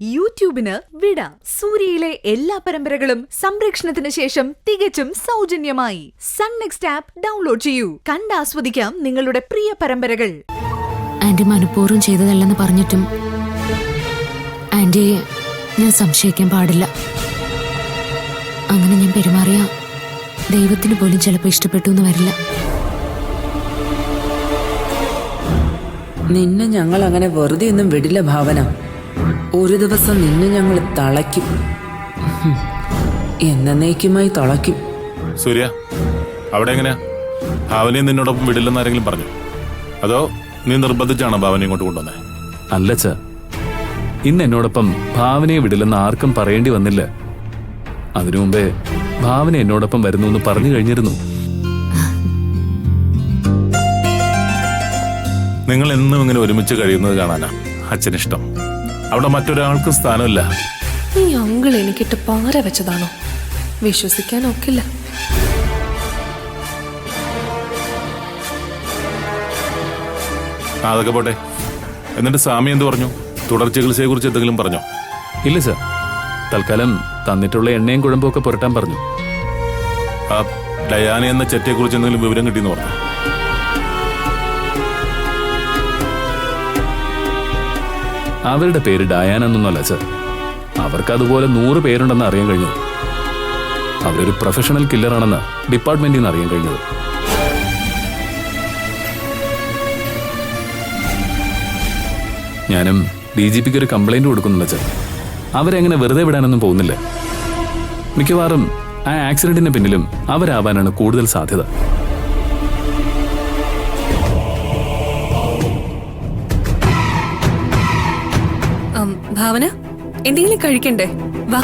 യൂട്യൂബിന് വിട. സൂര്യയിലെ എല്ലാ പരമ്പരകളും സംരക്ഷണത്തിന് ശേഷം തികച്ചും സൗജന്യമായി സൺ നെക്സ്റ്റ് ആപ്പ് ഡൗൺലോഡ് ചെയ്യൂ. കണ്ടാസ്വദിക്കാം നിങ്ങളുടെ പ്രിയ പരമ്പരകൾ. ആന്റി മനഃപൂർവ്വം ചെയ്തതല്ലെന്ന് പറഞ്ഞിട്ടും ആന്റിയെ ഞാൻ സംശയിക്കാൻ പാടില്ല. അങ്ങനെ ഞാൻ പെരുമാറിയ ദൈവത്തിന് പോലും ചിലപ്പോൾ ഇഷ്ടപ്പെട്ടു എന്ന് വരില്ല. നിന്നെ ഞങ്ങൾ അങ്ങനെ വെറുതെ ഒന്നും വിടില്ല ഭാവന. ഒരു ദിവസം നിന്നെ ഞങ്ങൾ തളയ്ക്കും, എന്നേക്കുമായി തളയ്ക്കും. സൂര്യ, അവിടെ എങ്ങനെയാ? ഭാവനയെ നിന്നോടൊപ്പം വിടില്ലെന്ന് ആരെങ്കിലും പറഞ്ഞു? അതോ നീ നിർബന്ധിച്ചാണോ ഭാവന ഇങ്ങോട്ട് കൊണ്ടുവന്നേ? അല്ലച്ച, ഇന്ന് എന്നോടൊപ്പം ഭാവനയെ വിടില്ലെന്ന് ആർക്കും പറയേണ്ടി വന്നില്ല. അതിനു മുമ്പേ ഭാവന എന്നോടൊപ്പം വരുന്നു എന്ന് പറഞ്ഞു കഴിഞ്ഞിരുന്നു. നിങ്ങൾ എന്നും ഇങ്ങനെ ഒരുമിച്ച് കഴിയുന്നത് കാണാനാ അച്ഛനിഷ്ടം. അവിടെ മറ്റൊരാൾക്കും സ്ഥാനമില്ല. ഈ അങ്കിൾ എനിക്കിട്ട് പാര വെച്ചതാണോ? വിശ്വസിക്കാൻ ഒക്കില്ല. അതൊക്കെ പോട്ടെ. എന്നിട്ട് സ്വാമി എന്ത് പറഞ്ഞു? തുടർ ചികിത്സയെ കുറിച്ച് എന്തെങ്കിലും പറഞ്ഞോ? ഇല്ല സർ, തൽക്കാലം തന്നിട്ടുള്ള എണ്ണയും കുഴമ്പും ഒക്കെ പുരട്ടാൻ പറഞ്ഞു. ആ ഡയാന എന്ന ചെറ്റയെ കുറിച്ച് എന്തെങ്കിലും വിവരം കിട്ടിയെന്ന് പറഞ്ഞു? അവരുടെ പേര് ഡയാന എന്നൊന്നുമല്ല സർ. അവർക്ക് അതുപോലെ 100 പേരുണ്ടെന്ന് അറിയാൻ കഴിഞ്ഞു. അവരൊരു പ്രൊഫഷണൽ കില്ലറാണെന്ന് ഡിപ്പാർട്ട്മെന്റിൽ നിന്ന് അറിയാൻ കഴിഞ്ഞത്. ഞാനും DGPക്ക് ഒരു കംപ്ലൈന്റ് കൊടുക്കുന്നുണ്ട് സർ. അവരെങ്ങനെ വെറുതെ വിടാനൊന്നും പോകുന്നില്ല. മിക്കവാറും ആ ആക്സിഡന്റിന് പിന്നിലും അവരാവാനാണ് കൂടുതൽ സാധ്യത. ഭാവന, എന്തെങ്കിലും കഴിക്കണ്ടേ? വാ.